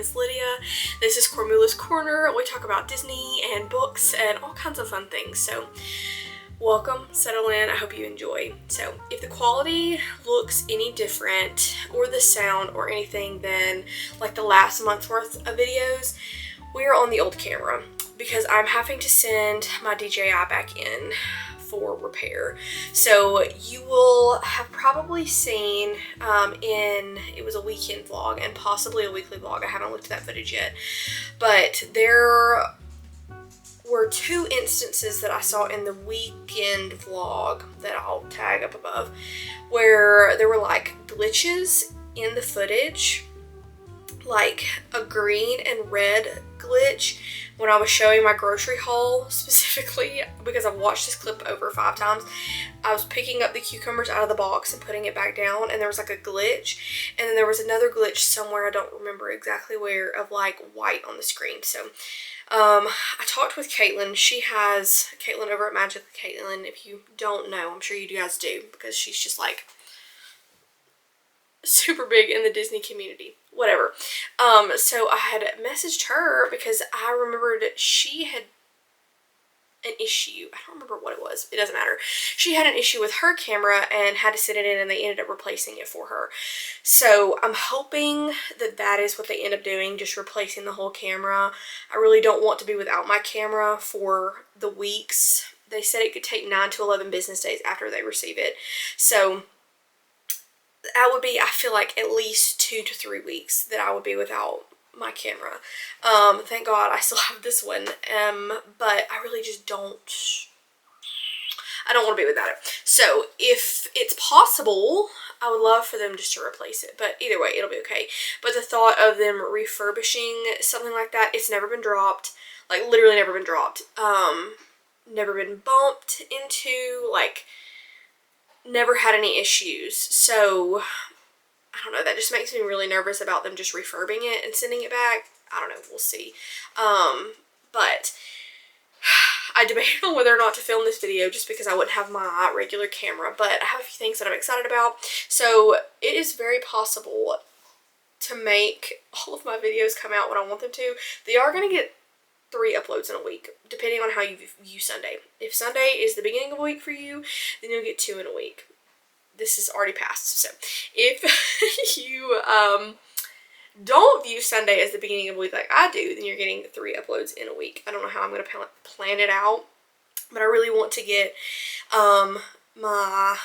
is Lydia. This is Cormula's Corner. We talk about Disney and books and all kinds of fun things. So welcome, settle in, I hope you enjoy. So if the quality looks any different or the sound or anything than like the last month's worth of videos, we are on the old camera because I'm having to send my DJI back in for repair. So you will have probably seen it was a weekend vlog and possibly a weekly vlog. I haven't looked at that footage yet, but there were two instances that I saw in the weekend vlog that I'll tag up above where there were like glitches in the footage, like a green and red glitch when I was showing my grocery haul, specifically because I've watched this clip over 5 times. I was picking up the cucumbers out of the box and putting it back down, and there was like a glitch, and then there was another glitch somewhere, I don't remember exactly where, of like white on the screen. So I talked with Caitlin. Caitlin over at Magic with Caitlin. If you don't know, I'm sure you guys do, because she's just like super big in the Disney community. Whatever. So I had messaged her because I remembered she had an issue. I don't remember what it was. It doesn't matter. She had an issue with her camera and had to send it in, and they ended up replacing it for her. So I'm hoping that that is what they end up doing, just replacing the whole camera. I really don't want to be without my camera for the weeks. They said it could take 9 to 11 business days after they receive it. So that would be, I feel like, at least 2 to 3 weeks that I would be without my camera. Thank God I still have this one, but I really just don't want to be without it. So if it's possible, I would love for them just to replace it, but either way, it'll be okay. But the thought of them refurbishing something like that, it's never been dropped, like literally never been dropped, never been bumped into, like never had any issues. So I don't know, that just makes me really nervous about them just refurbing it and sending it back. I don't know, we'll see. But I debated on whether or not to film this video just because I wouldn't have my regular camera, but I have a few things that I'm excited about. So it is very possible to make all of my videos come out when I want them to. They are going to get 3 uploads in a week, depending on how you view Sunday. If Sunday is the beginning of a week for you, then you'll get 2 in a week. This is already passed, so if you don't view Sunday as the beginning of a week like I do, then you're getting 3 uploads in a week. I don't know how I'm going to plan it out, but I really want to get my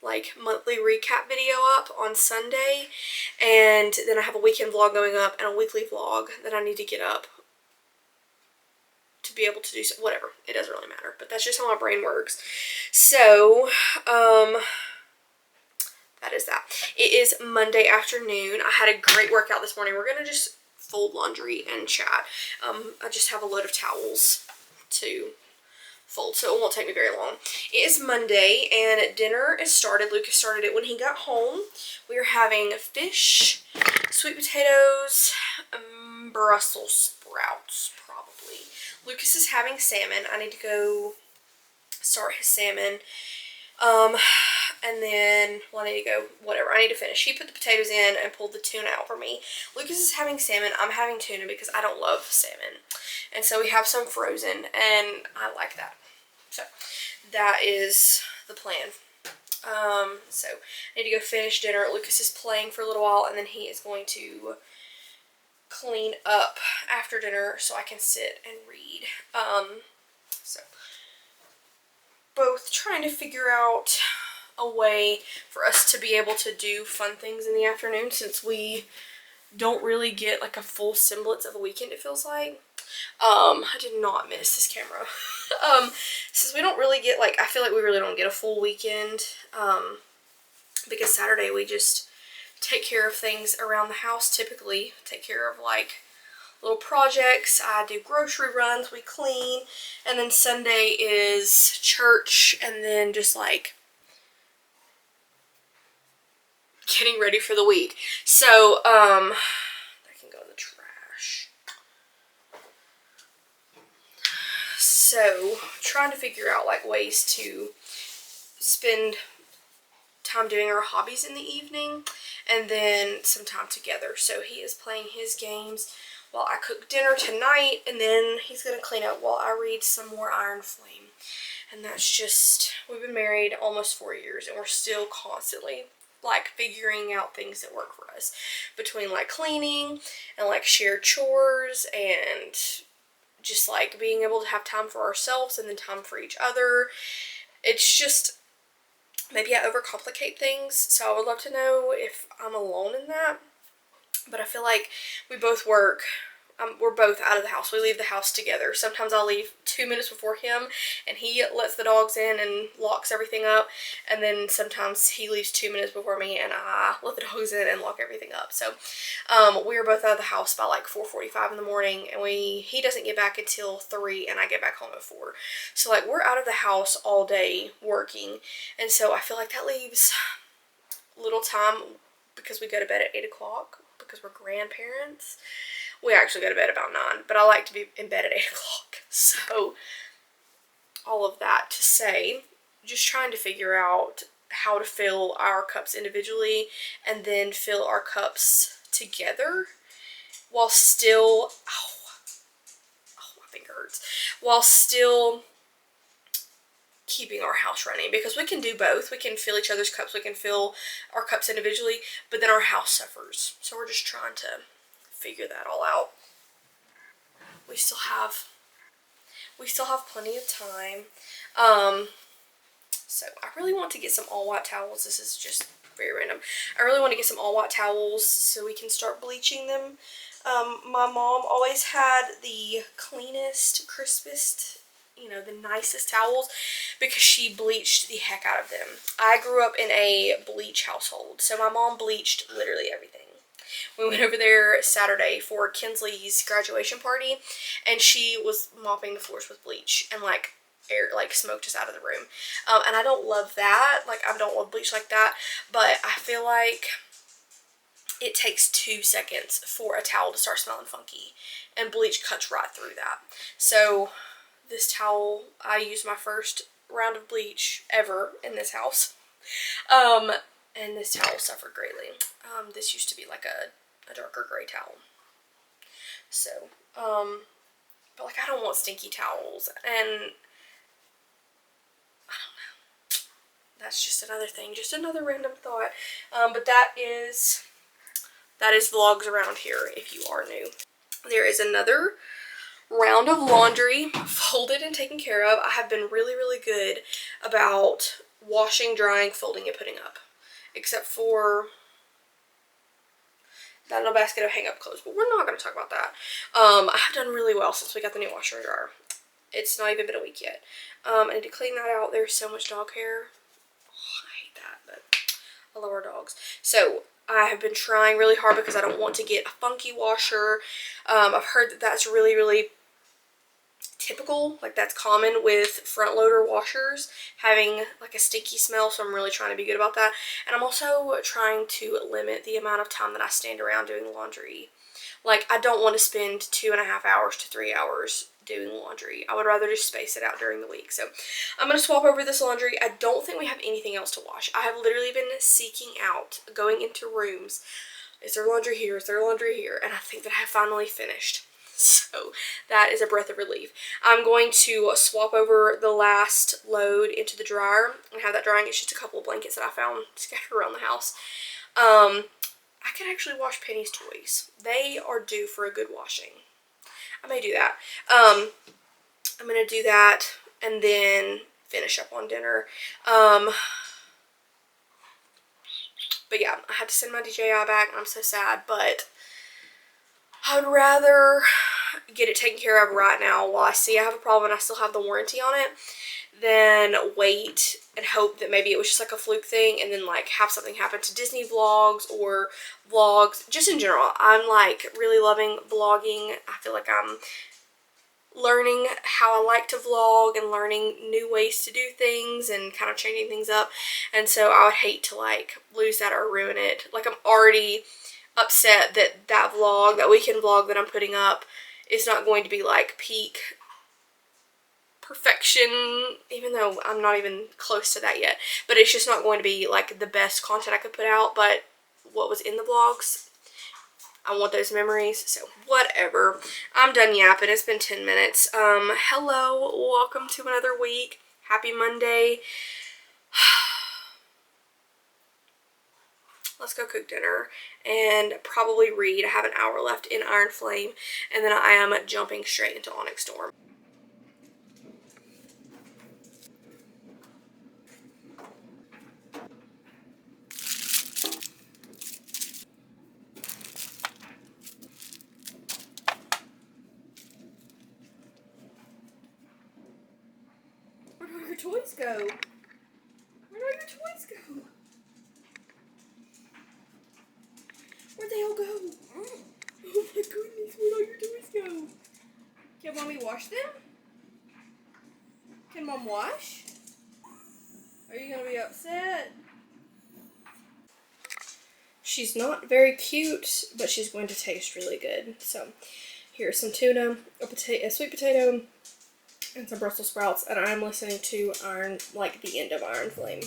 like monthly recap video up on Sunday, and then I have a weekend vlog going up and a weekly vlog that I need to get up to be able to do so. Whatever, it doesn't really matter, but that's just how my brain works. So that is that. It is Monday afternoon. I had a great workout this morning. We're gonna just fold laundry and chat. I just have a load of towels to fold, so it won't take me very long. It is Monday and dinner is started. Lucas started it when he got home. We are having fish, sweet potatoes, Brussels sprouts probably. Lucas is having salmon. I need to go start his salmon. And then, well, I need to go, whatever, I need to finish. He put the potatoes in and pulled the tuna out for me. Lucas is having salmon. I'm having tuna because I don't love salmon. And so we have some frozen, and I like that. So that is the plan. So I need to go finish dinner. Lucas is playing for a little while, and then he is going to clean up after dinner so I can sit and read. So both trying to figure out a way for us to be able to do fun things in the afternoon, since we don't really get like a full semblance of a weekend, it feels like. I did not miss this camera. Since we don't really get, like, I feel like we really don't get a full weekend, because Saturday we just take care of things around the house, typically take care of like little projects. I do grocery runs, we clean, and then Sunday is church, and then just like getting ready for the week. So that can go in the trash. So trying to figure out like ways to spend time doing our hobbies in the evening, and then some time together. So he is playing his games while I cook dinner tonight, and then he's going to clean up while I read some more Iron Flame. And that's just, we've been married almost 4 years, and we're still constantly like figuring out things that work for us, between like cleaning and like shared chores and just like being able to have time for ourselves and then time for each other. It's just, maybe I overcomplicate things, so I would love to know if I'm alone in that. But I feel like we both work. We're both out of the house. We leave the house together. Sometimes I'll leave 2 minutes before him, and he lets the dogs in and locks everything up. And then sometimes he leaves 2 minutes before me, and I let the dogs in and lock everything up. So we are both out of the house by like 4:45 in the morning, and he doesn't get back until 3, and I get back home at 4. So like we're out of the house all day working, and so I feel like that leaves little time, because we go to bed at 8 o'clock because we're grandparents. We actually go to bed about 9, but I like to be in bed at 8 o'clock. So, all of that to say, just trying to figure out how to fill our cups individually and then fill our cups together while still, my finger hurts, while still keeping our house running, because we can do both. We can fill each other's cups, we can fill our cups individually, but then our house suffers. So we're just trying to figure that all out. We still have plenty of time. So I really want to get some all white towels. This is just very random. I really want to get some all white towels so we can start bleaching them. My mom always had the cleanest, crispest, the nicest towels, because she bleached the heck out of them. I grew up in a bleach household, so my mom bleached literally everything. We went over there Saturday for Kinsley's graduation party, and she was mopping the floors with bleach and like smoked us out of the room. And I don't love that. Like, I don't love bleach like that, but I feel like it takes 2 seconds for a towel to start smelling funky, and bleach cuts right through that. So this towel, I used my first round of bleach ever in this house. And this towel suffered greatly. This used to be like a darker gray towel. So, but like, I don't want stinky towels, and I don't know. That's just another thing, just another random thought. But that is vlogs around here if you are new. There is another round of laundry folded and taken care of. I have been really, really good about washing, drying, folding, and putting up. Except for that little basket of hang-up clothes, but we're not going to talk about that. I have done really well since we got the new washer and dryer. It's not even been a week yet. I need to clean that out. There's so much dog hair. Oh, I hate that, but I love our dogs. So I have been trying really hard because I don't want to get a funky washer. I've heard that that's really, really typical, like that's common with front loader washers having like a stinky smell, so I'm really trying to be good about that. And I'm also trying to limit the amount of time that I stand around doing laundry. Like, I don't want to spend 2.5 hours to 3 hours doing laundry. I would rather just space it out during the week. So I'm going to swap over this laundry. I don't think we have anything else to wash. I have literally been seeking out, going into rooms. Is there laundry here? Is there laundry here? And I think that I have finally finished. So that is a breath of relief. I'm going to swap over the last load into the dryer and have that drying. It's just a couple of blankets that I found scattered around the house. I could actually wash Penny's toys. They are due for a good washing. I may do that. I'm going to do that and then finish up on dinner. But yeah, I had to send my DJI back, and I'm so sad, but I would rather get it taken care of right now while I see I have a problem and I still have the warranty on it, than wait and hope that maybe it was just like a fluke thing and then like have something happen to Disney vlogs or vlogs. Just in general, I'm like really loving vlogging. I feel like I'm learning how I like to vlog and learning new ways to do things and kind of changing things up. And so I would hate to like lose that or ruin it. Like, I'm already upset that that weekend vlog that I'm putting up is not going to be like peak perfection, even though I'm not even close to that yet. But it's just not going to be like the best content I could put out. But what was in the vlogs. I want those memories, so whatever. I'm done yapping. It's been 10 minutes. Hello, welcome to another week. Happy Monday. Let's go cook dinner and probably read. I have an hour left in Iron Flame, and then I am jumping straight into Onyx Storm. Where do your toys go? Where do your toys go? Where'd they all go? Oh my goodness, where'd all your toys go? Can Mommy wash them? Can Mom wash? Are you gonna be upset? She's not very cute, but she's going to taste really good. So here's some tuna, a sweet potato, and some Brussels sprouts, and I'm listening to the end of Iron Flame.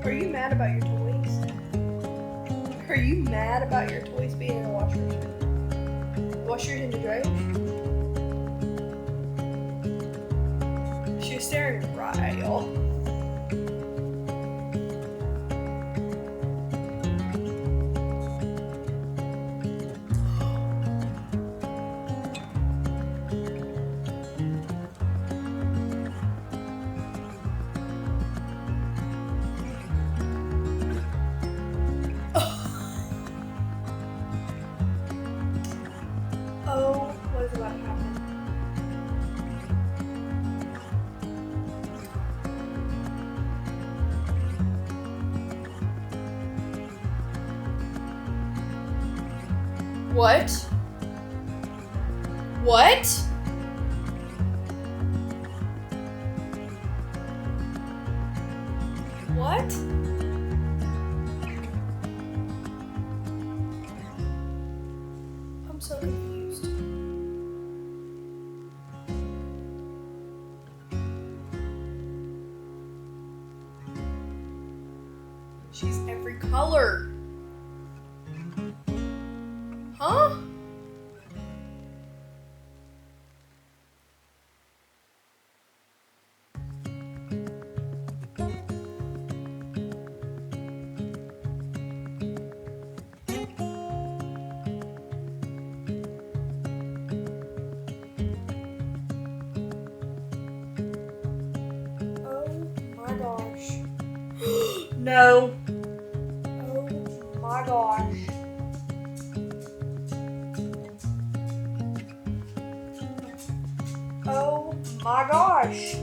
Are you mad about your toys? Are you mad about your toys being in the washer machine? Washers in the dryer? She was staring right at y'all. Oh, what is about to happen? What? What? What? I'm so confused. She's every color. Huh? No. Oh my gosh. Oh my gosh.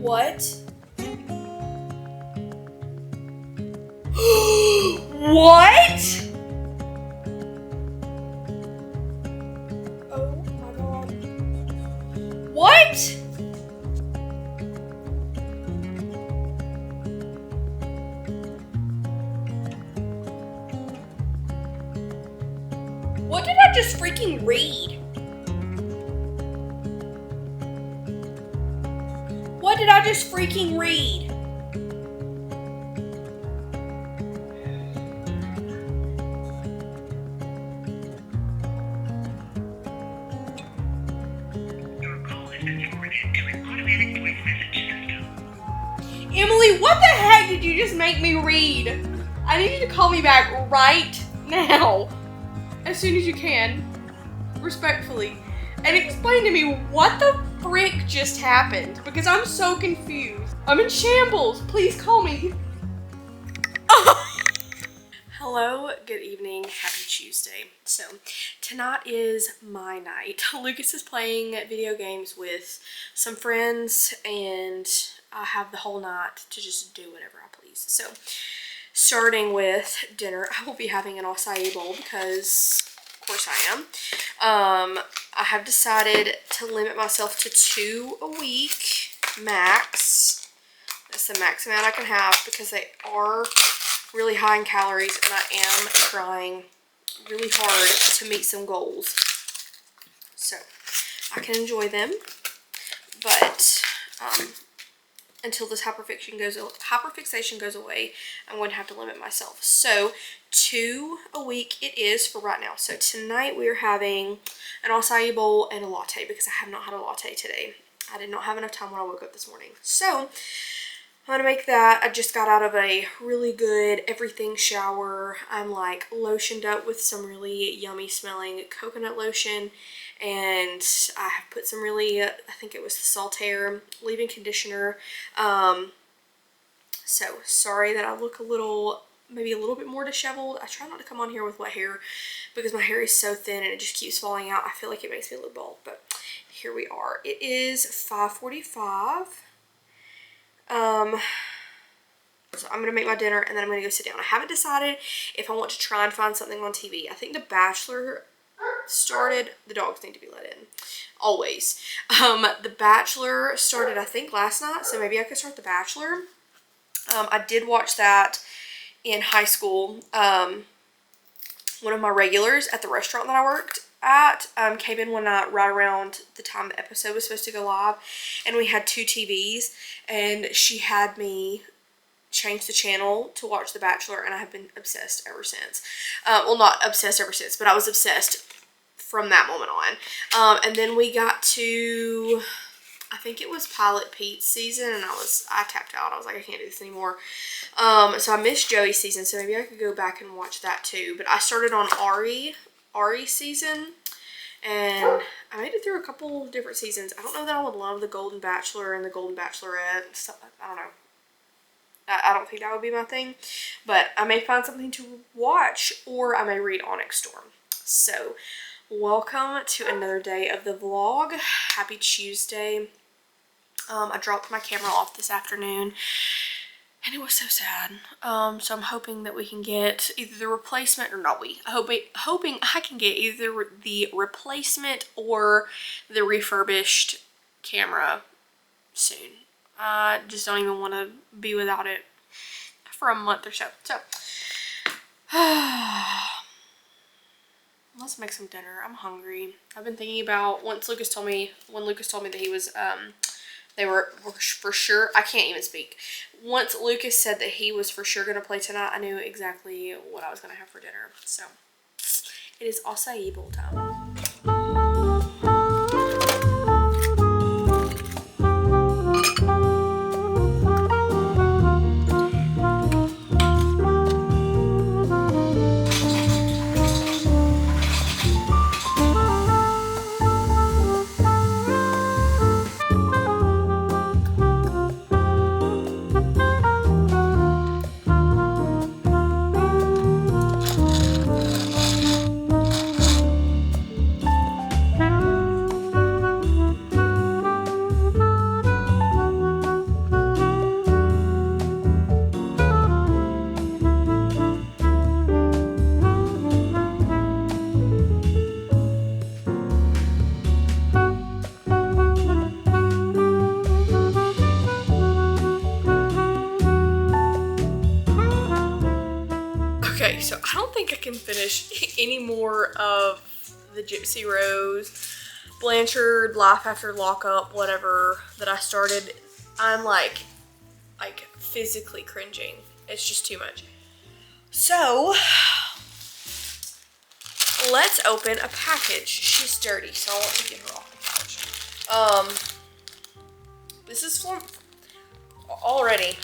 What? What? Oh my god. What? What did I just freaking read? What did I just freaking read? Emily, what the heck did you just make me read? I need you to call me back right now. As soon as you can. Respectfully. And explain to me what the frick just happened. Because I'm so confused. I'm in shambles. Please call me. Hello, good evening, happy Tuesday. So, tonight is my night. Lucas is playing video games with some friends and I have the whole night to just do whatever I please. So, starting with dinner, I will be having an acai bowl because, of course I am. I have decided to limit myself to 2 a week, max. That's the max amount I can have because they are really high in calories and I am trying really hard to meet some goals. So, I can enjoy them, but until this hyperfixation goes away, I'm going to have to limit myself. So, 2 a week it is for right now. So, tonight we are having an acai bowl and a latte because I have not had a latte today. I did not have enough time when I woke up this morning. So, I'm gonna make that. I just got out of a really good everything shower. I'm like lotioned up with some really yummy smelling coconut lotion, and I have put some really, I think it was the Saltaire leave-in conditioner. So sorry that I look maybe a little bit more disheveled. I try not to come on here with wet hair because my hair is so thin and it just keeps falling out. I feel like it makes me look bald, but here we are. It is 5:45. So I'm gonna make my dinner and then I'm gonna go sit down. I haven't decided if I want to try and find something on TV. I think The Bachelor started. The dogs need to be let in, always. The Bachelor started, I think, last night, so maybe I could start The Bachelor. I did watch that in high school. One of my regulars at the restaurant that I worked at came in one night right around the time the episode was supposed to go live, and we had 2 TVs, and she had me change the channel to watch The Bachelor, and I have been obsessed ever since. Well, not obsessed ever since, but I was obsessed from that moment on. And then we got to, I think it was Pilot Pete's season, and I tapped out. I was like, I can't do this anymore. So I missed Joey's season, so maybe I could go back and watch that too. But I started on Ari's season, and I made it through a couple different seasons. I don't know that I would love the Golden Bachelor and the Golden Bachelorette and stuff. I don't know. I don't think that would be my thing, but I may find something to watch, or I may read Onyx Storm. So, welcome to another day of the vlog. Happy Tuesday. I dropped my camera off this afternoon, and it was so sad. So I'm hoping that we can get either the replacement, or not hoping I can get either the replacement or the refurbished camera soon. I just don't even want to be without it for a month or so. So, let's make some dinner. I'm hungry. I've been thinking about when Lucas told me that he was, they were for sure, I can't even speak. Once Lucas said that he was for sure going to play tonight, I knew exactly what I was going to have for dinner. So, it is acai bowl time. so I don't think I can finish any more of the Gypsy Rose, Blanchard, Life After Lockup, whatever that I started. I'm like physically cringing. It's just too much. So let's open a package. She's dirty, so I'll let me get her off the couch. This is from already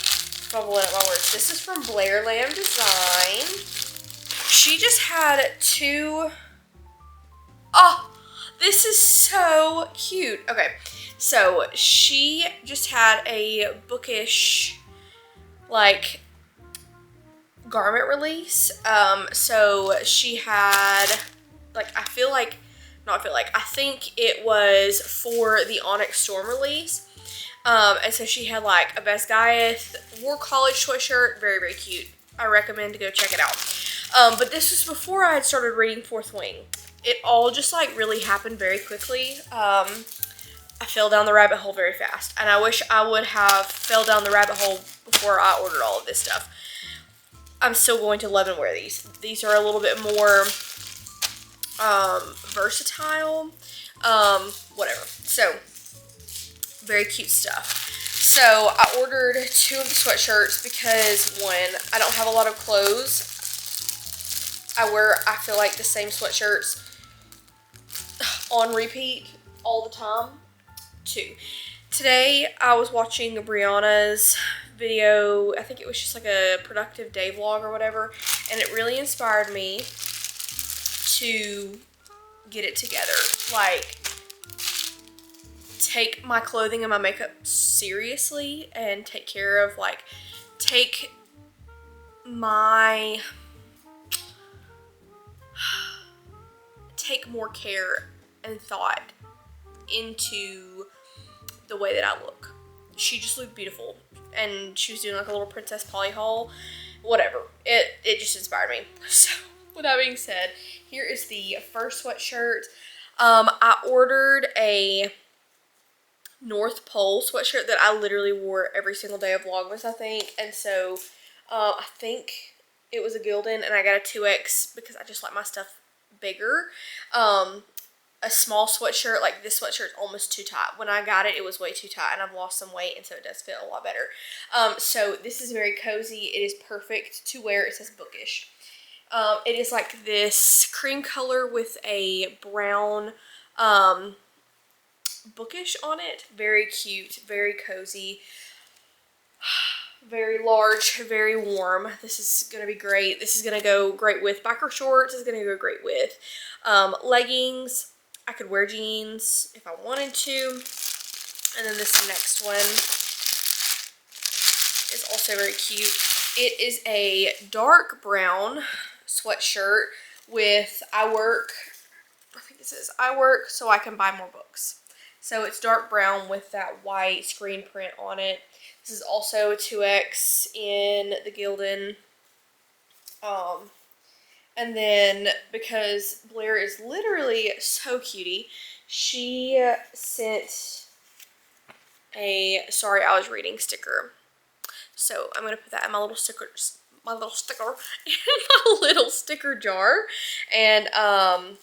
bubbling up my words. This is from Blair Lamb Design. She just had two. Oh, this is so cute. Okay, so she just had a bookish, like, garment release. So she had, like, I think it was for the Onyx Storm release. And so she had like a Best Gaiath War College sweatshirt. Very, very cute. I recommend to go check it out. But this was before I had started reading Fourth Wing. It all just like really happened very quickly. I fell down the rabbit hole very fast. And I wish I would have fell down the rabbit hole before I ordered all of this stuff. I'm still going to love and wear these. These are a little bit more versatile. Whatever. So, very cute stuff. So, I ordered 2 of the sweatshirts because, one, I don't have a lot of clothes. I feel like the same sweatshirts on repeat all the time. 2, today I was watching Brianna's video. I think it was just like a productive day vlog or whatever, and it really inspired me to get it together. Like, take my clothing and my makeup seriously and take care of, like, take more care and thought into the way that I look. She just looked beautiful, and she was doing like a little Princess Polly haul. Whatever. It just inspired me. So, with that being said, here is the first sweatshirt. I ordered a North Pole sweatshirt that I literally wore every single day of Vlogmas, I think. And so, I think it was a Gildan, and I got a 2X because I just like my stuff bigger. A small sweatshirt, like this sweatshirt, is almost too tight. When I got it, it was way too tight, and I've lost some weight, and so it does fit a lot better. So this is very cozy. It is perfect to wear. It says bookish. It is like this cream color with a brown bookish on it. Very cute, very cozy, very large, very warm. This is going to be great. This is going to go great with biker shorts. This is going to go great with leggings. I could wear jeans if I wanted to. And then this next one is also very cute. It is a dark brown sweatshirt with I think it says I work so I can buy more books. So it's dark brown with that white screen print on it. This is also a 2X in the Gildan. And then, because Blair is literally so cutie, she sent a sorry I was reading sticker. So I'm gonna put that in my little sticker in my little sticker jar. And oh,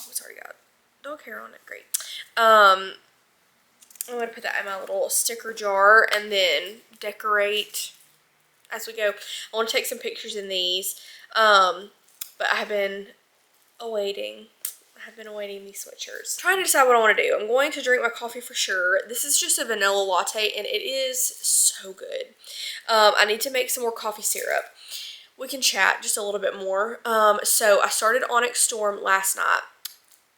it's already got dog hair on it. Great. I'm gonna put that in my little sticker jar and then decorate as we go. I want to take some pictures in these. But I have been awaiting these sweatshirts. Trying to decide what I want to do. I'm going to drink my coffee for sure. This is just a vanilla latte, and it is so good. I need to make some more coffee syrup. We can chat just a little bit more. So I started Onyx Storm last night.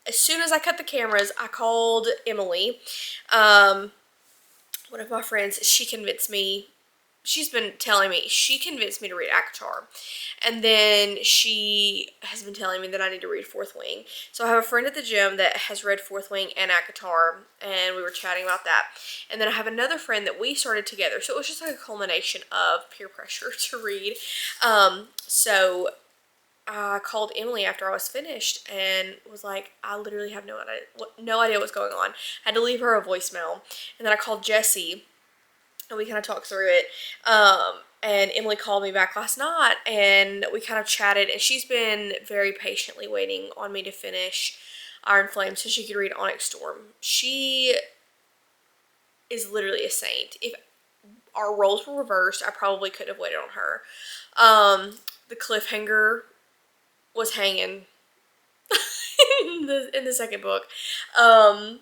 As soon as I cut the cameras, I called Emily, one of my friends. She convinced me. She's been telling me, she convinced me to read ACOTAR. And then she has been telling me that I need to read Fourth Wing. So I have a friend at the gym that has read Fourth Wing and ACOTAR, and we were chatting about that. And then I have another friend that we started together. So it was just like a culmination of peer pressure to read. So I called Emily after I was finished and was like, I literally have no idea what's going on. I had to leave her a voicemail. And then I called Jessie, and we kind of talked through it. And Emily called me back last night and we kind of chatted, and she's been very patiently waiting on me to finish Iron Flame so she could read Onyx Storm. She is literally a saint. If our roles were reversed, I probably could have waited on her. The cliffhanger was hanging in the second book. And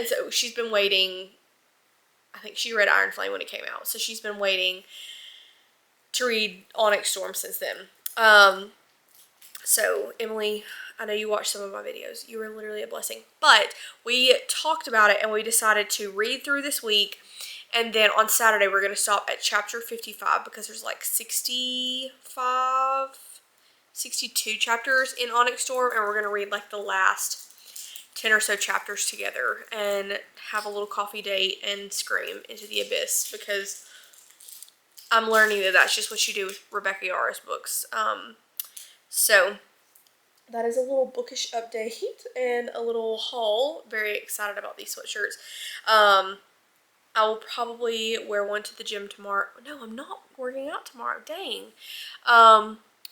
so she's been waiting. I think she read Iron Flame when it came out, so she's been waiting to read Onyx Storm since then. So Emily, I know you watched some of my videos. You were literally a blessing. But we talked about it and we decided to read through this week, and then on Saturday we're going to stop at chapter 55 because there's like 62 chapters in Onyx Storm, and we're going to read like the last 10 or so chapters together and have a little coffee date and scream into the abyss, because I'm learning that that's just what you do with Rebecca Yarros books. So that is a little bookish update and a little haul. Very excited about these sweatshirts. I will probably wear one to the gym tomorrow. No, I'm not working out tomorrow. Dang.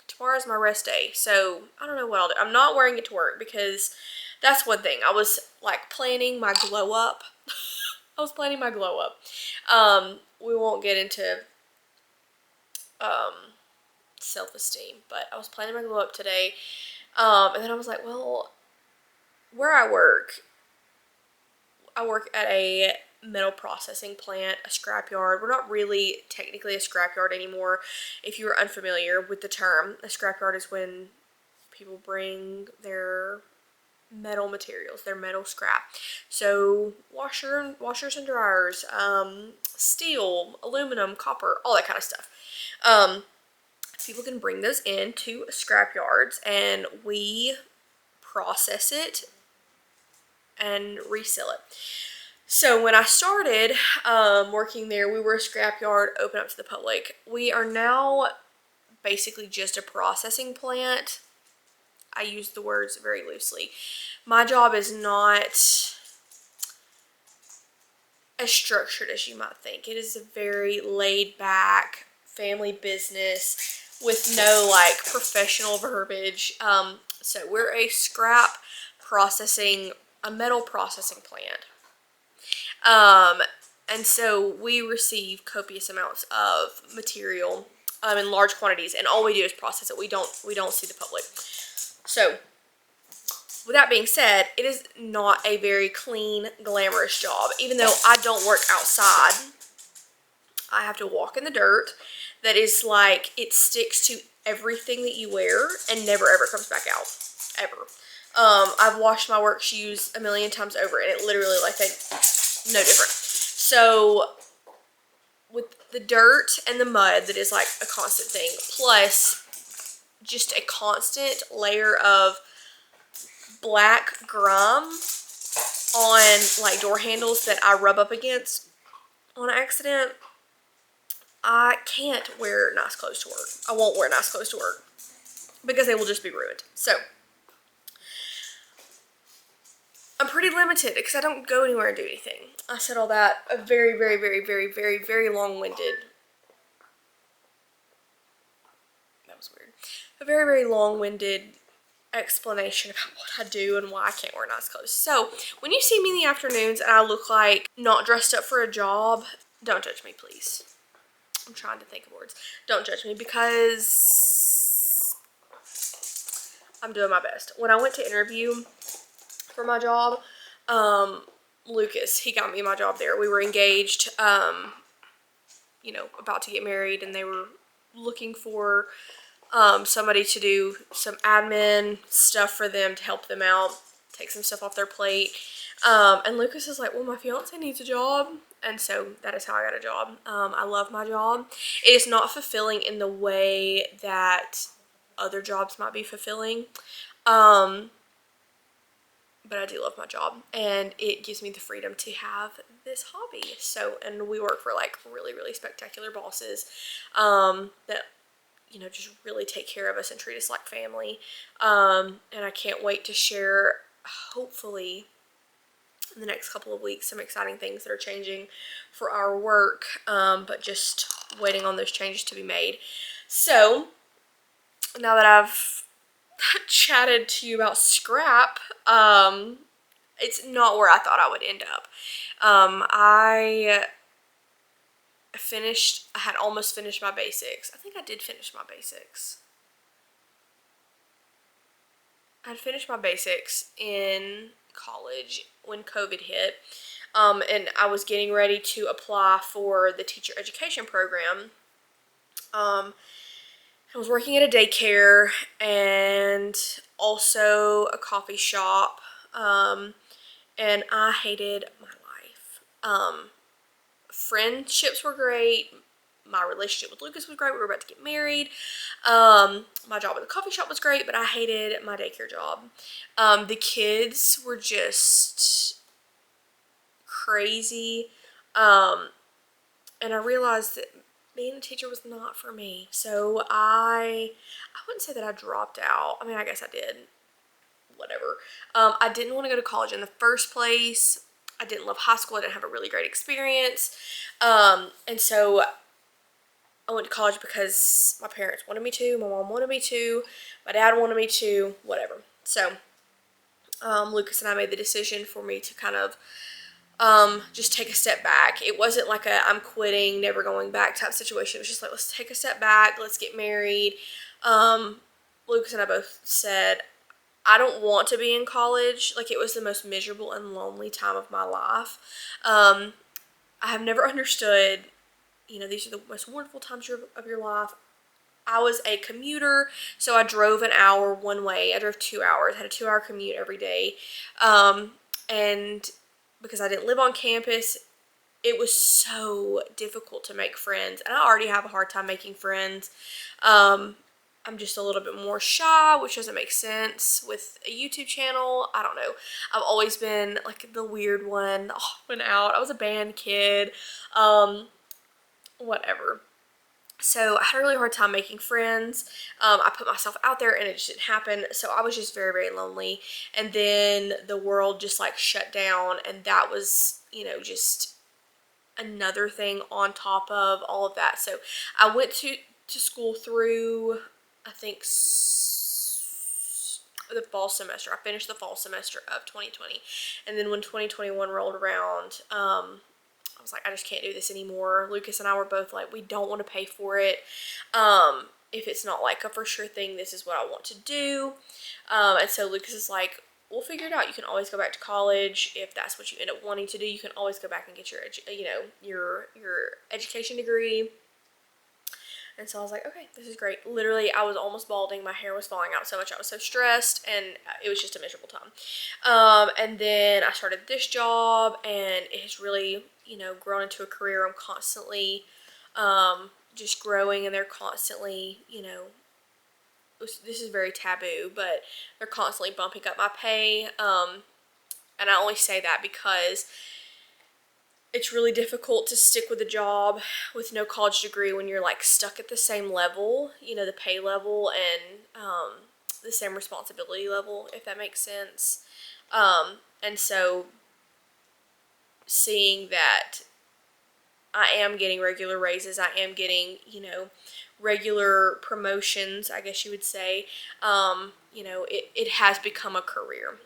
Tomorrow's my rest day, so I don't know what I'll do. I'm not wearing it to work because that's one thing. I was like planning my glow up. I was planning my glow up. We won't get into self-esteem, but I was planning my glow up today. And then I was like, well, where I work at a metal processing plant, a scrapyard. We're not really technically a scrapyard anymore. If you're unfamiliar with the term, a scrapyard is when people bring their metal materials, their metal scrap. So washers and dryers, steel, aluminum, copper, all that kind of stuff. People can bring those into scrapyards and we process it and resell it. So when I started working there, we were a scrapyard open up to the public. We are now basically just a processing plant. I use the words very loosely. My job is not as structured as you might think. It is a very laid back family business with no like professional verbiage. So we're a metal processing plant. And so we receive copious amounts of material in large quantities, and all we do is process it. We don't see the public. So with that being said, it is not a very clean, glamorous job. Even though I don't work outside, I have to walk in the dirt that is like, it sticks to everything that you wear and never ever comes back out, ever. I've washed my work shoes a million times over, and it literally, like, no different. So with the dirt and the mud that is like a constant thing, plus just a constant layer of black grime on like door handles that I rub up against on accident, I can't wear nice clothes to work. I won't wear nice clothes to work because they will just be ruined. So I'm pretty limited because I don't go anywhere and do anything. I said all that a very, very, very, very, very, very long-winded. That was weird. A very, very long-winded explanation about what I do and why I can't wear nice clothes. So when you see me in the afternoons and I look like not dressed up for a job, don't judge me, please. I'm trying to think of words. Don't judge me because I'm doing my best. When I went to interview for my job, Lucas, he got me my job there. We were engaged, you know, about to get married, and they were looking for somebody to do some admin stuff for them to help them out, take some stuff off their plate. And Lucas is like, well, my fiance needs a job. And so that is how I got a job. I love my job. It is not fulfilling in the way that other jobs might be fulfilling. But I do love my job, and it gives me the freedom to have this hobby. So, and we work for like really, really spectacular bosses, that, you know, just really take care of us and treat us like family. And I can't wait to share, hopefully, in the next couple of weeks, some exciting things that are changing for our work. But just waiting on those changes to be made. So now that I've chatted to you about scrap, it's not where I thought I would end up. I had almost finished my basics. I think I did finish my basics. I had finished my basics in college when COVID hit. And I was getting ready to apply for the teacher education program. I was working at a daycare and also a coffee shop. And I hated my life. Friendships were great. My relationship with Lucas was great. We were about to get married. My job at the coffee shop was great, but I hated my daycare job. The kids were just crazy. And I realized that being a teacher was not for me. So I wouldn't say that I dropped out. I mean, I guess I did. Whatever. I didn't want to go to college in the first place. I didn't love high school. I didn't have a really great experience. And so I went to college because my parents wanted me to, my mom wanted me to, my dad wanted me to, whatever. So Lucas and I made the decision for me to kind of just take a step back. It wasn't like a I'm quitting, never going back type situation. It was just like, let's take a step back, let's get married. Lucas and I both said, I don't want to be in college. Like, it was the most miserable and lonely time of my life. I have never understood, these are the most wonderful times of your life. I was a commuter, so I drove an hour one way. I drove 2 hours, had a 2-hour commute every day. And because I didn't live on campus, it was so difficult to make friends. And I already have a hard time making friends. I'm just a little bit more shy, which doesn't make sense with a YouTube channel. I don't know. I've always been like the weird one, the odd one out. I was a band kid, whatever. So I had a really hard time making friends. I put myself out there and it just didn't happen. So I was just very, very lonely. And then the world just like shut down, and that was, just another thing on top of all of that. So I went to school through, I think, the fall semester. I finished the fall semester of 2020. And then when 2021 rolled around, I was like, I just can't do this anymore. Lucas and I were both like, we don't want to pay for it. If it's not like a for sure thing, this is what I want to do. And so Lucas is like, we'll figure it out. You can always go back to college if that's what you end up wanting to do. You can always go back and get your education degree. And so I was like, okay, this is great. Literally, I was almost balding. My hair was falling out so much. I was so stressed, and it was just a miserable time. And then I started this job, and it has really, grown into a career. I'm constantly just growing, and they're constantly, this is very taboo, but they're constantly bumping up my pay. And I only say that because it's really difficult to stick with a job with no college degree when you're like stuck at the same level, the pay level and the same responsibility level, if that makes sense. And so seeing that I am getting regular raises, I am getting, regular promotions, I guess you would say, it has become a career.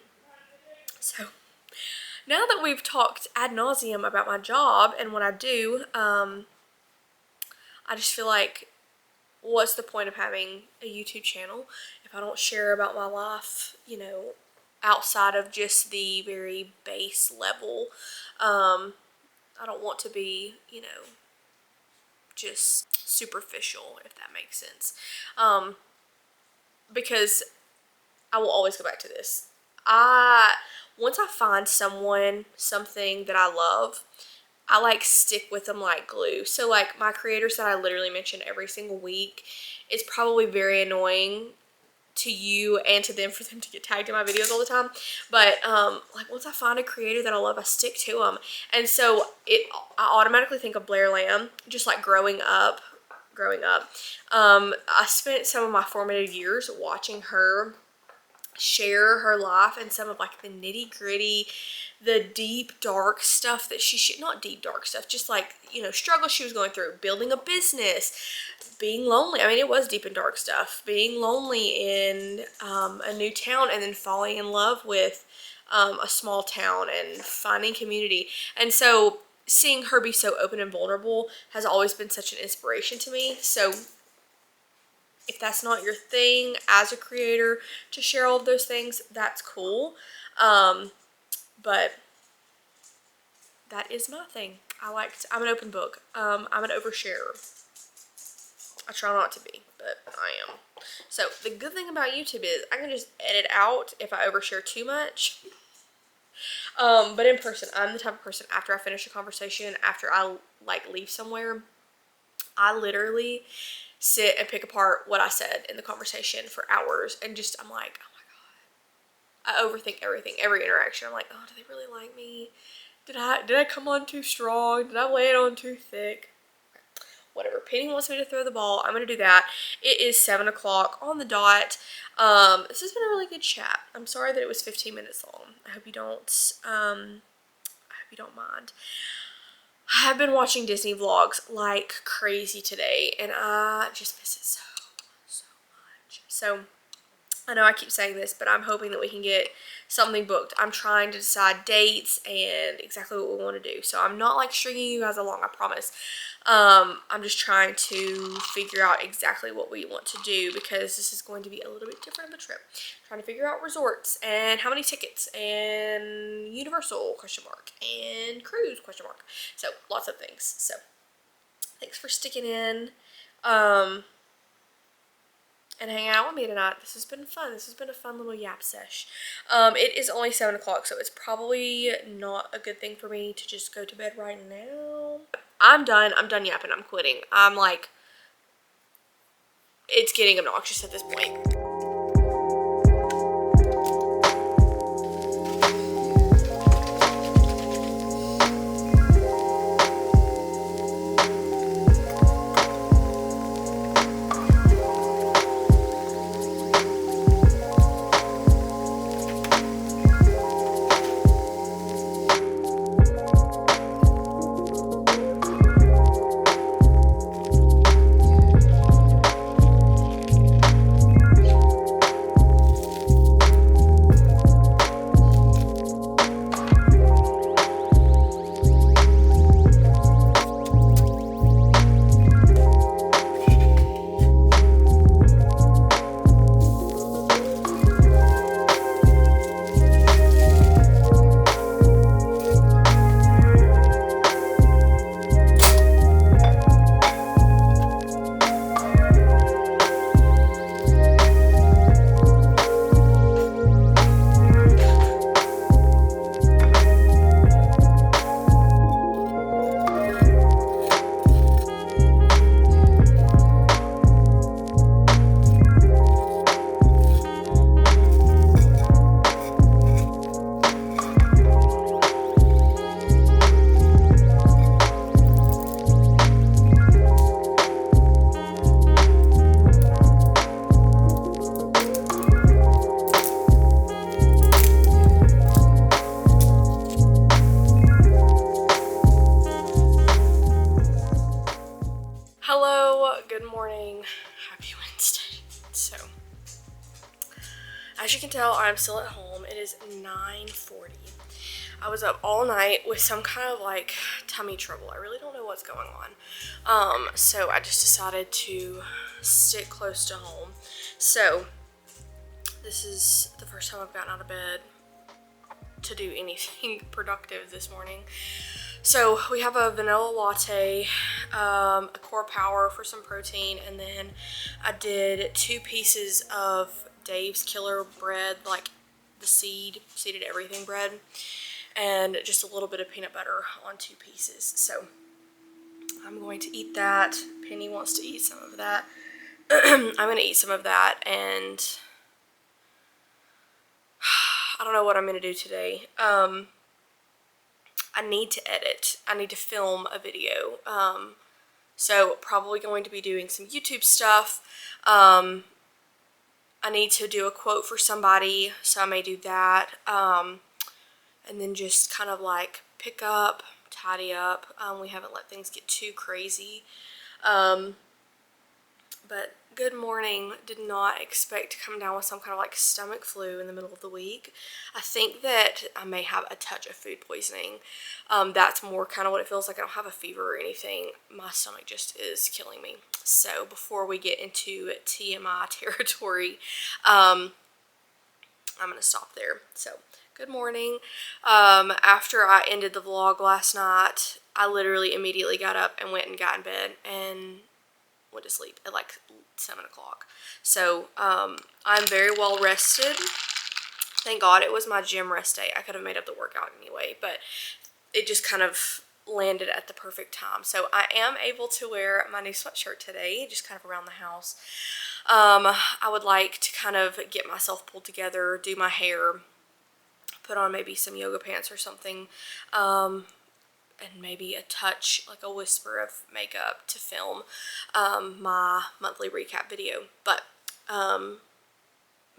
So now that we've talked ad nauseum about my job and what I do, I just feel like, what's the point of having a YouTube channel if I don't share about my life, outside of just the very base level? I don't want to be, just superficial, if that makes sense. Because I will always go back to this. Once I find something that I love, I like stick with them like glue. So like my creators that I literally mention every single week, it's probably very annoying to you and to them for them to get tagged in my videos all the time. But like once I find a creator that I love, I stick to them. And so I automatically think of Blair Lamb, just like growing up. I spent some of my formative years watching her share her life and some of like the nitty gritty the deep, dark stuff that not deep, dark stuff, just like, you know, struggles she was going through, building a business, being lonely. I mean, it was deep and dark stuff. Being lonely in a new town and then falling in love with a small town and finding community. And so seeing her be so open and vulnerable has always been such an inspiration to me. So if that's not your thing as a creator to share all of those things, that's cool. But that is my thing. I'm an open book. I'm an oversharer. I try not to be, but I am. So the good thing about YouTube is I can just edit out if I overshare too much. But in person, I'm the type of person, after I finish a conversation, after I like leave somewhere, I literally sit and pick apart what I said in the conversation for hours, and just, I'm like, oh my God. I overthink everything, every interaction. I'm like, oh, do they really like me? Did I come on too strong? Did I lay it on too thick? Whatever. Penny wants me to throw the ball. I'm going to do that. It is 7 o'clock on the dot. This has been a really good chat. I'm sorry that it was 15 minutes long. I hope you don't mind. I have been watching Disney vlogs like crazy today, and I just miss it so much. So I know I keep saying this, but I'm hoping that we can get something booked. I'm trying to decide dates and exactly what we want to do. So I'm not like stringing you guys along, I promise. I'm just trying to figure out exactly what we want to do, because this is going to be a little bit different of a trip. Trying to figure out resorts and how many tickets and Universal ? And cruise ? So lots of things. So thanks for sticking in. And hang out with me tonight. This has been fun. This has been a fun little yap sesh. It is only 7 o'clock, so it's probably not a good thing for me to just go to bed right now. I'm done. I'm done yapping. I'm quitting. I'm like, it's getting obnoxious at this point. As you can tell, I'm still at home. It is 9:40. I was up all night with some kind of like tummy trouble. I really don't know what's going on. So I just decided to stick close to home. So this is the first time I've gotten out of bed to do anything productive this morning. So we have a vanilla latte, a core power for some protein, and then I did 2 pieces of Dave's Killer bread, like the seeded everything bread, and just a little bit of peanut butter on 2 pieces. So I'm going to eat that. Penny wants to eat some of that. I'm going to eat some of that, and I don't know what I'm going to do today. I need to edit. I need to film a video. So probably going to be doing some YouTube stuff. I need to do a quote for somebody, so I may do that. And and then just kind of like pick up, tidy up. We haven't let things get too crazy. But good morning. Did not expect to come down with some kind of like stomach flu in the middle of the week. I think that I may have a touch of food poisoning. That's more kind of what it feels like. I don't have a fever or anything. My stomach just is killing me. So before we get into TMI territory, I'm going to stop there. So good morning. After I ended the vlog last night, I literally immediately got up and went and got in bed and went to sleep at like 7 o'clock. So I'm very well rested. Thank God it was my gym rest day. I could have made up the workout anyway, but it just kind of landed at the perfect time. So I am able to wear my new sweatshirt today, just kind of around the house. I would like to kind of get myself pulled together, do my hair, put on maybe some yoga pants or something, and maybe a touch, like a whisper of makeup to film my monthly recap video. But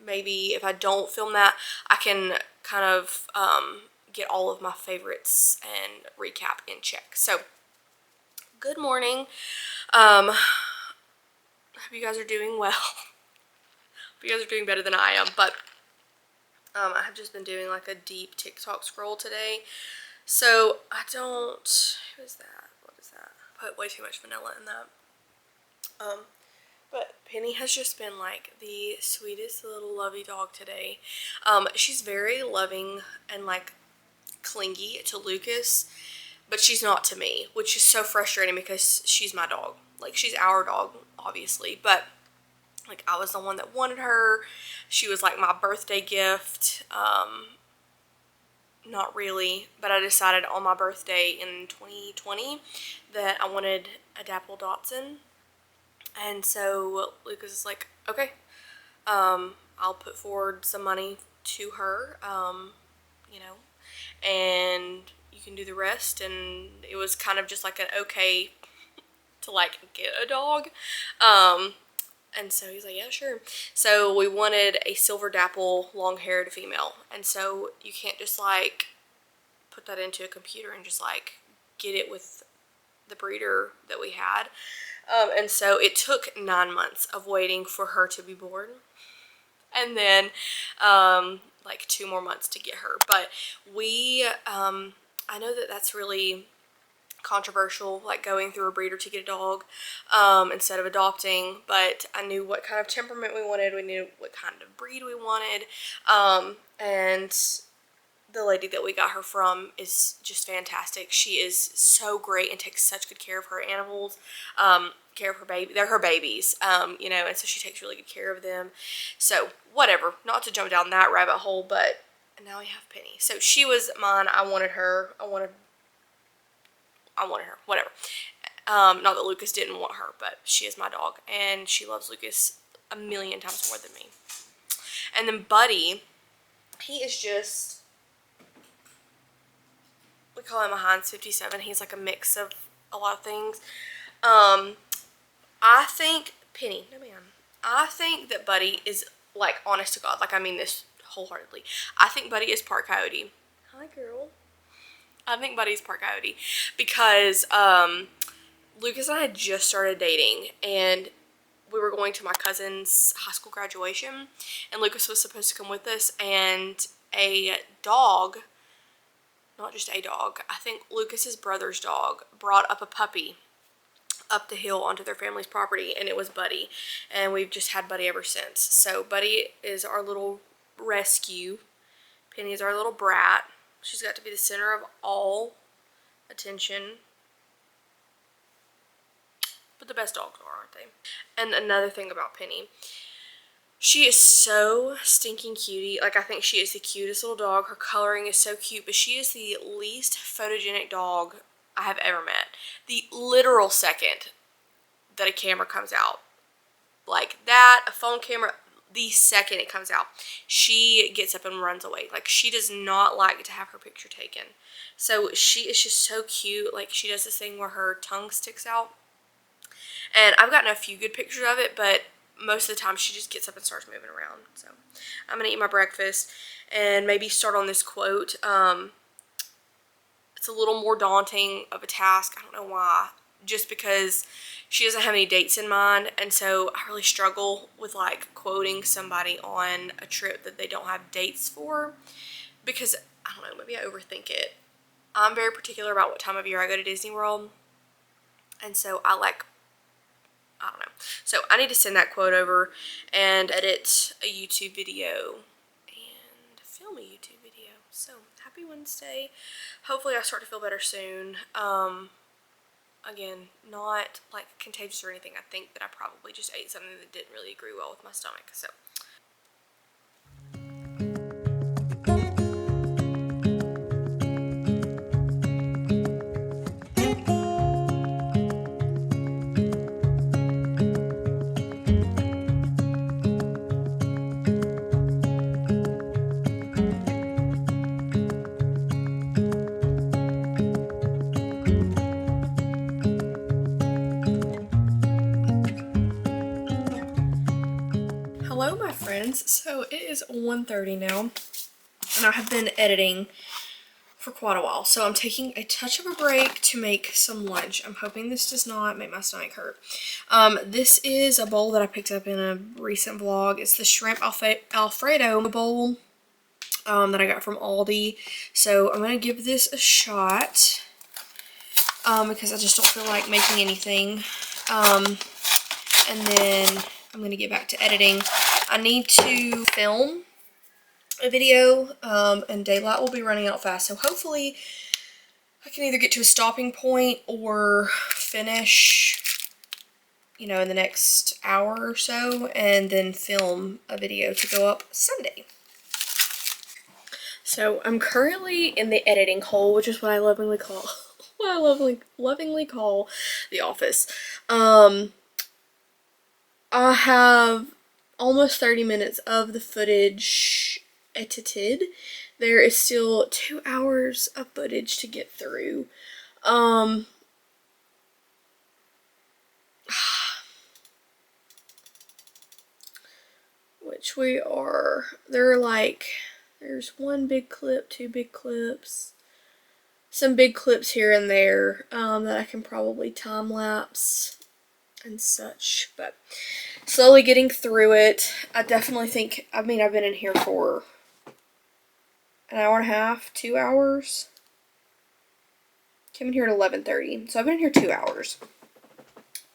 maybe if I don't film that, I can kind of get all of my favorites and recap in check. So good morning. I hope you guys are doing well. Hope you guys are doing better than I am. But I have just been doing like a deep TikTok scroll today. So I don't, who is that? What is that? I put way too much vanilla in that. But Penny has just been like the sweetest little lovey dog today. She's very loving and like clingy to Lucas, but she's not to me, which is so frustrating because she's my dog. Like, she's our dog, obviously, but like I was the one that wanted her. She was like my birthday gift. Not really, but I decided on my birthday in 2020 that I wanted a Dapple Dotson, and so Lucas is like, okay, I'll put forward some money to her, you know, and you can do the rest. And it was kind of just like an okay to like get a dog, and so he's like, yeah, sure. So we wanted a silver dapple, long-haired female. And so you can't just like put that into a computer and just like get it with the breeder that we had. And so it took 9 months of waiting for her to be born. And then like 2 more months to get her. But we, I know that that's really controversial, like going through a breeder to get a dog instead of adopting, but I knew what kind of temperament we wanted, we knew what kind of breed we wanted, and the lady that we got her from is just fantastic. She is so great and takes such good care of her animals, care of her baby. They're her babies, you know, and so she takes really good care of them. So whatever, not to jump down that rabbit hole, but now we have Penny. So she was mine. I wanted her. I wanted her, whatever. Not that Lucas didn't want her, but she is my dog, and she loves Lucas a million times more than me. And then Buddy, he is just, we call him a Heinz 57. He's like a mix of a lot of things. I think, Penny, no ma'am, I think that Buddy is, like, honest to God, like, I mean this wholeheartedly. I think Buddy is part coyote. Hi, girl. I think Buddy's part coyote because Lucas and I had just started dating, and we were going to my cousin's high school graduation, and Lucas was supposed to come with us, and a dog, not just a dog, I think Lucas's brother's dog brought up a puppy up the hill onto their family's property, and it was Buddy, and we've just had Buddy ever since. So Buddy is our little rescue. Penny is our little brat. She's got to be the center of all attention. But the best dogs are, aren't they? And another thing about Penny, she is so stinking cutie. Like, I think she is the cutest little dog. Her coloring is so cute, but she is the least photogenic dog I have ever met. The literal second that a camera comes out, like that, a phone camera, the second it comes out, she gets up and runs away. Like, she does not like to have her picture taken. So she is just so cute. Like, she does this thing where her tongue sticks out. And I've gotten a few good pictures of it, but most of the time she just gets up and starts moving around. So I'm going to eat my breakfast, and maybe start on this quote. It's a little more daunting of a task. I don't know why. Just because she doesn't have any dates in mind, and so I really struggle with like quoting somebody on a trip that they don't have dates for, because I don't know, maybe I overthink it. I'm very particular about what time of year I go to Disney World, and so I don't know. So I need to send that quote over and edit a YouTube video and film a YouTube video. So happy Wednesday. Hopefully I start to feel better soon. Again, not like contagious or anything. I think that I probably just ate something that didn't really agree well with my stomach. So hello my friends. So it is 1:30 now, and I have been editing for quite a while, so I'm taking a touch of a break to make some lunch. I'm hoping this does not make my stomach hurt. This is a bowl that I picked up in a recent vlog. It's the shrimp Alfredo bowl that I got from Aldi. So I'm gonna give this a shot because I just don't feel like making anything. And then I'm gonna get back to editing. I need to film a video, and daylight will be running out fast, so hopefully I can either get to a stopping point or finish, you know, in the next hour or so, and then film a video to go up Sunday. So I'm currently in the editing hole, which is what I lovingly call lovingly call the office. I have almost 30 minutes of the footage edited. There is still 2 hours of footage to get through. Which we are, there's one big clip, two big clips, some big clips here and there that I can probably time lapse and such, but slowly getting through it. I definitely think, I mean, I've been in here for an hour and a half, 2 hours. Came in here at 11:30, so I've been in here 2 hours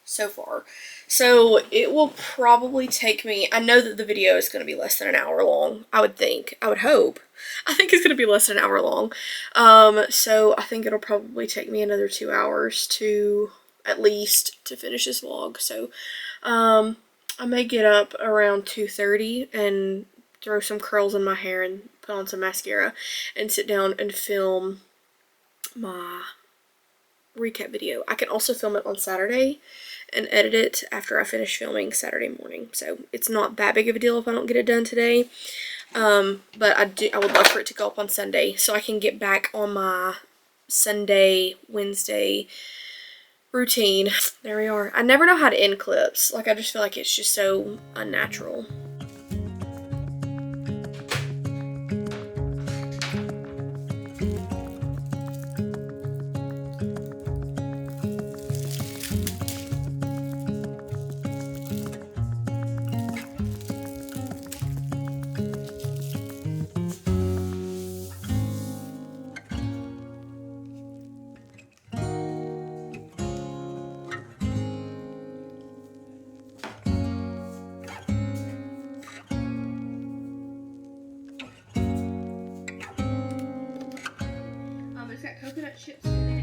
so far. So it will probably take me, I know that the video is going to be less than an hour long, I would think, I would hope. I think it's going to be less than an hour long. So I think it'll probably take me another 2 hours to, at least, to finish this vlog. So I may get up around 2:30 and throw some curls in my hair and put on some mascara and sit down and film my recap video. I can also film it on Saturday and edit it after I finish filming Saturday morning. So it's not that big of a deal if I don't get it done today. But I would love for it to go up on Sunday so I can get back on my Sunday, Wednesday routine. There we are. I never know how to end clips. Like, I just feel like it's just so unnatural. It's got coconut chips in it.